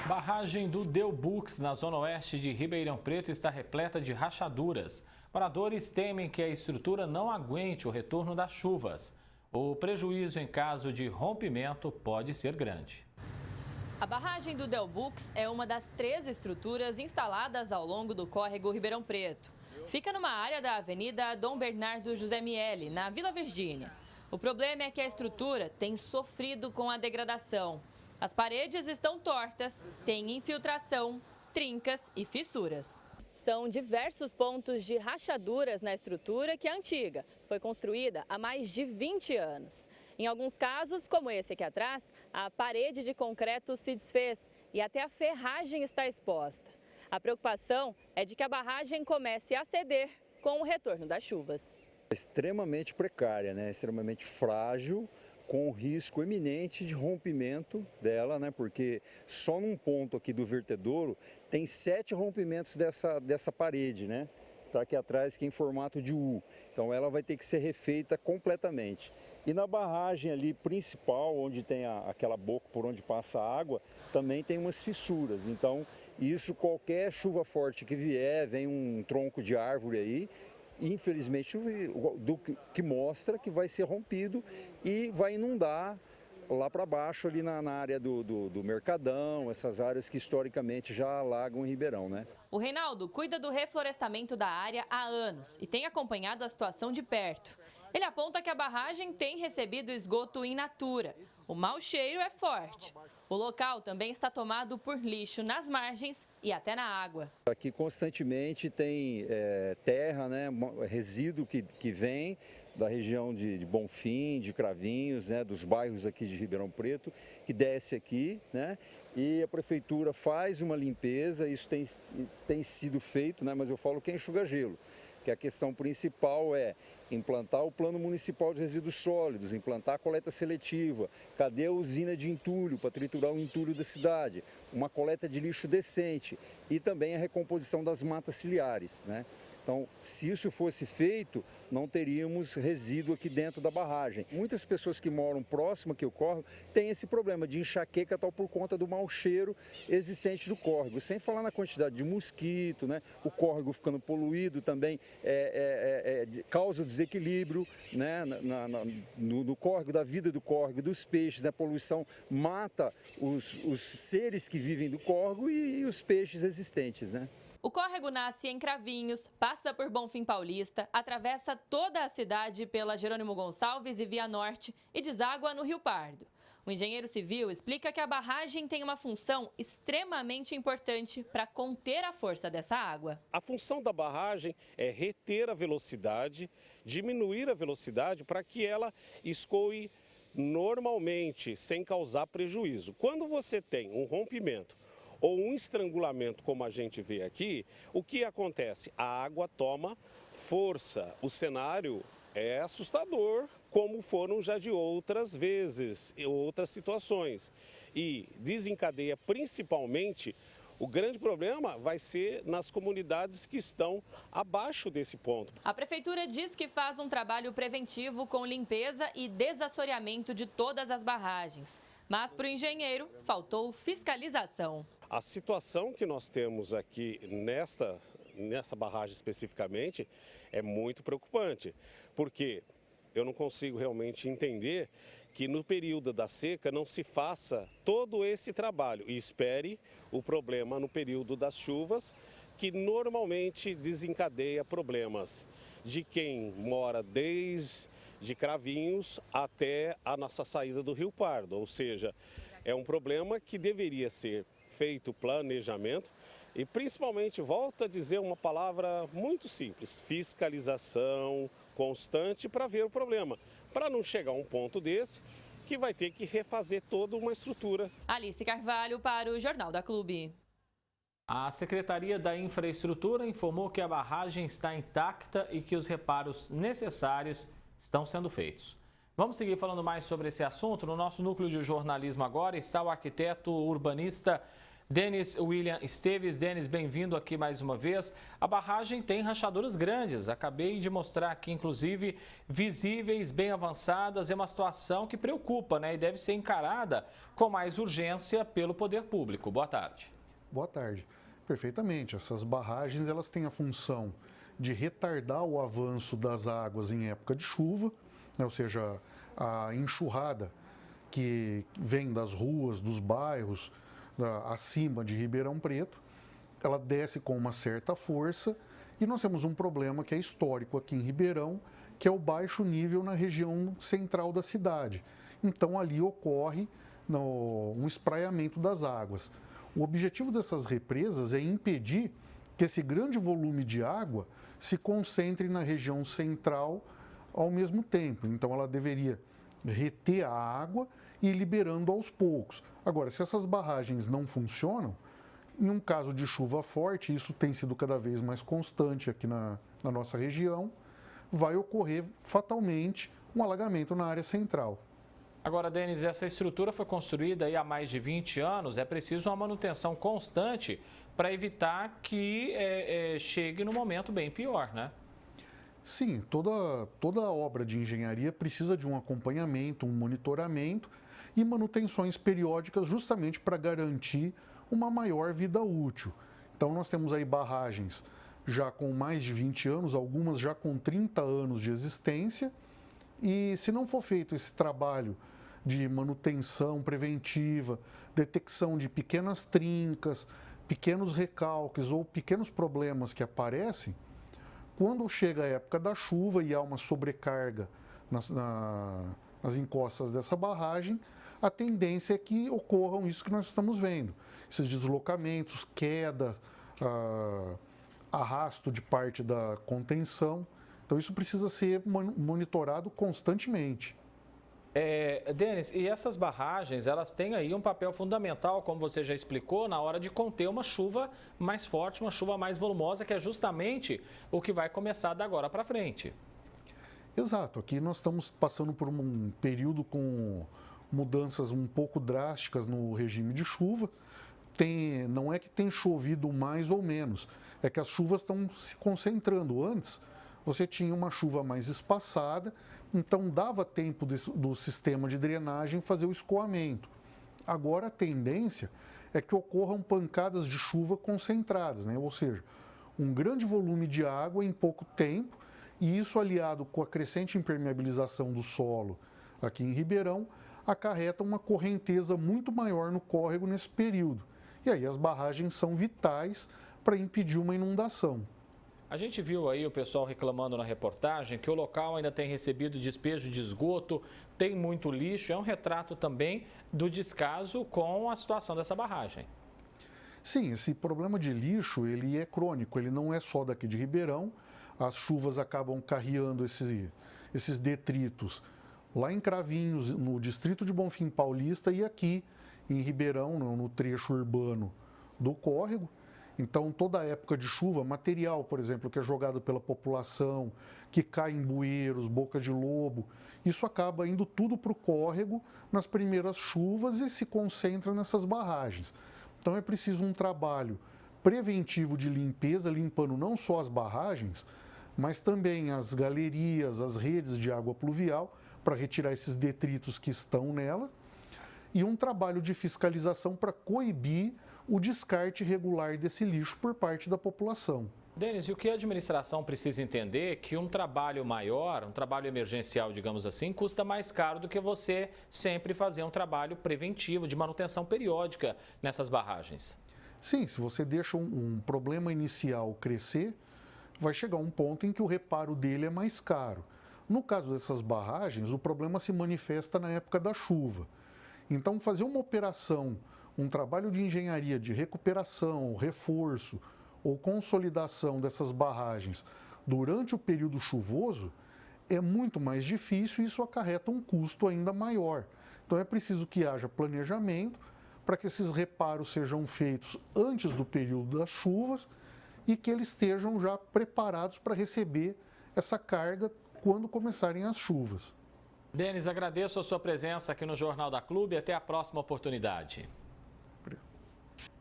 Barragem do Delbux, na zona oeste de Ribeirão Preto, está repleta de rachaduras. Moradores temem que a estrutura não aguente o retorno das chuvas. O prejuízo em caso de rompimento pode ser grande. A barragem do Delbux é uma das 3 estruturas instaladas ao longo do córrego Ribeirão Preto. Fica numa área da Avenida Dom Bernardo José Miele, na Vila Virgínia. O problema é que a estrutura tem sofrido com a degradação. As paredes estão tortas, têm infiltração, trincas e fissuras. São diversos pontos de rachaduras na estrutura que é antiga. Foi construída há mais de 20 anos. Em alguns casos, como esse aqui atrás, a parede de concreto se desfez e até a ferragem está exposta. A preocupação é de que a barragem comece a ceder com o retorno das chuvas. Extremamente precária, né? Extremamente frágil, com risco iminente de rompimento dela, né? Porque só num ponto aqui do vertedouro tem 7 rompimentos dessa parede, né? Está aqui atrás, que é em formato de U. Então ela vai ter que ser refeita completamente. E na barragem ali principal, onde tem aquela boca por onde passa a água, também tem umas fissuras. Então isso, qualquer chuva forte que vier, vem um tronco de árvore aí, infelizmente, que mostra que vai ser rompido e vai inundar lá para baixo, ali na área do Mercadão, essas áreas que historicamente já alagam o Ribeirão, né? O Reinaldo cuida do reflorestamento da área há anos e tem acompanhado a situação de perto. Ele aponta que a barragem tem recebido esgoto in natura. O mau cheiro é forte. O local também está tomado por lixo nas margens e até na água. Aqui constantemente tem terra, né, resíduo que vem da região de Bonfim, de Cravinhos, né, dos bairros aqui de Ribeirão Preto, que desce aqui, né, e a prefeitura faz uma limpeza, isso tem sido feito, né, mas eu falo que é enxuga gelo. Que a questão principal é implantar o Plano Municipal de Resíduos Sólidos, implantar a coleta seletiva, cadê a usina de entulho para triturar o entulho da cidade, uma coleta de lixo decente e também a recomposição das matas ciliares, né? Então, se isso fosse feito, não teríamos resíduo aqui dentro da barragem. Muitas pessoas que moram próximo aqui ao córrego têm esse problema de enxaqueca tal por conta do mau cheiro existente do córrego. Sem falar na quantidade de mosquito, né? O córrego ficando poluído também causa desequilíbrio, né? No córrego, da vida do córrego, dos peixes, né? A poluição mata os seres que vivem do córrego e os peixes existentes, né? O córrego nasce em Cravinhos, passa por Bonfim Paulista, atravessa toda a cidade pela Jerônimo Gonçalves e Via Norte e deságua no Rio Pardo. O engenheiro civil explica que a barragem tem uma função extremamente importante para conter a força dessa água. A função da barragem é reter a velocidade, diminuir a velocidade para que ela escoe normalmente, sem causar prejuízo. Quando você tem um rompimento ou um estrangulamento, como a gente vê aqui, o que acontece? A água toma força. O cenário é assustador, como foram já de outras vezes, em outras situações. E desencadeia principalmente, o grande problema vai ser nas comunidades que estão abaixo desse ponto. A prefeitura diz que faz um trabalho preventivo com limpeza e desassoreamento de todas as barragens. Mas para o engenheiro, faltou fiscalização. A situação que nós temos aqui nessa barragem especificamente é muito preocupante, porque eu não consigo realmente entender que no período da seca não se faça todo esse trabalho e espere o problema no período das chuvas, que normalmente desencadeia problemas de quem mora desde Cravinhos até a nossa saída do Rio Pardo, ou seja, é um problema que deveria ser feito planejamento e principalmente, volto a dizer uma palavra muito simples, fiscalização constante para ver o problema, para não chegar a um ponto desse que vai ter que refazer toda uma estrutura. Alice Carvalho para o Jornal da Clube. A Secretaria da Infraestrutura informou que a barragem está intacta e que os reparos necessários estão sendo feitos. Vamos seguir falando mais sobre esse assunto. No nosso núcleo de jornalismo agora está o arquiteto urbanista Denis William Esteves. Denis, bem-vindo aqui mais uma vez. A barragem tem rachaduras grandes. Acabei de mostrar aqui, inclusive, visíveis, bem avançadas. É uma situação que preocupa, né? E deve ser encarada com mais urgência pelo poder público. Boa tarde. Boa tarde. Perfeitamente. Essas barragens elas têm a função de retardar o avanço das águas em época de chuva, né? Ou seja, a enxurrada que vem das ruas, dos bairros, acima de Ribeirão Preto, ela desce com uma certa força e nós temos um problema que é histórico aqui em Ribeirão, que é o baixo nível na região central da cidade. Então ali ocorre um espraiamento das águas. O objetivo dessas represas é impedir que esse grande volume de água se concentre na região central ao mesmo tempo. Então ela deveria reter a água e ir liberando aos poucos. Agora, se essas barragens não funcionam, em um caso de chuva forte, isso tem sido cada vez mais constante aqui na nossa região, vai ocorrer fatalmente um alagamento na área central. Agora, Denis, essa estrutura foi construída aí há mais de 20 anos. É preciso uma manutenção constante para evitar que chegue num momento bem pior, né? Sim, toda obra de engenharia precisa de um acompanhamento, um monitoramento e manutenções periódicas justamente para garantir uma maior vida útil. Então nós temos aí barragens já com mais de 20 anos, algumas já com 30 anos de existência, e se não for feito esse trabalho de manutenção preventiva, detecção de pequenas trincas, pequenos recalques ou pequenos problemas que aparecem, quando chega a época da chuva e há uma sobrecarga nas encostas dessa barragem, a tendência é que ocorram isso que nós estamos vendo. Esses deslocamentos, quedas, arrasto de parte da contenção. Então isso precisa ser monitorado constantemente. Denis, e essas barragens, elas têm aí um papel fundamental, como você já explicou, na hora de conter uma chuva mais forte, uma chuva mais volumosa, que é justamente o que vai começar da agora para frente. Exato. Aqui nós estamos passando por um período com mudanças um pouco drásticas no regime de chuva. Não é que tem chovido mais ou menos, é que as chuvas estão se concentrando. Antes, você tinha uma chuva mais espaçada, então dava tempo do sistema de drenagem fazer o escoamento. Agora a tendência é que ocorram pancadas de chuva concentradas, né? Ou seja, um grande volume de água em pouco tempo, e isso aliado com a crescente impermeabilização do solo aqui em Ribeirão, acarreta uma correnteza muito maior no córrego nesse período. E aí as barragens são vitais para impedir uma inundação. A gente viu aí o pessoal reclamando na reportagem que o local ainda tem recebido despejo de esgoto, tem muito lixo. É um retrato também do descaso com a situação dessa barragem. Sim, esse problema de lixo ele é crônico, ele não é só daqui de Ribeirão. As chuvas acabam carreando esses detritos lá em Cravinhos, no distrito de Bonfim Paulista, e aqui em Ribeirão, no trecho urbano do córrego. Então, toda a época de chuva, material, por exemplo, que é jogado pela população, que cai em bueiros, boca de lobo, isso acaba indo tudo para o córrego nas primeiras chuvas e se concentra nessas barragens. Então, é preciso um trabalho preventivo de limpeza, limpando não só as barragens, mas também as galerias, as redes de água pluvial, para retirar esses detritos que estão nela, e um trabalho de fiscalização para coibir o descarte irregular desse lixo por parte da população. Denis, e o que a administração precisa entender é que um trabalho maior, um trabalho emergencial, digamos assim, custa mais caro do que você sempre fazer um trabalho preventivo, de manutenção periódica nessas barragens. Sim, se você deixa um problema inicial crescer, vai chegar um ponto em que o reparo dele é mais caro. No caso dessas barragens, o problema se manifesta na época da chuva. Então, fazer uma operação, um trabalho de engenharia de recuperação, reforço ou consolidação dessas barragens durante o período chuvoso é muito mais difícil e isso acarreta um custo ainda maior. Então, é preciso que haja planejamento para que esses reparos sejam feitos antes do período das chuvas e que eles estejam já preparados para receber essa carga quando começarem as chuvas. Denis, agradeço a sua presença aqui no Jornal da Clube e até a próxima oportunidade.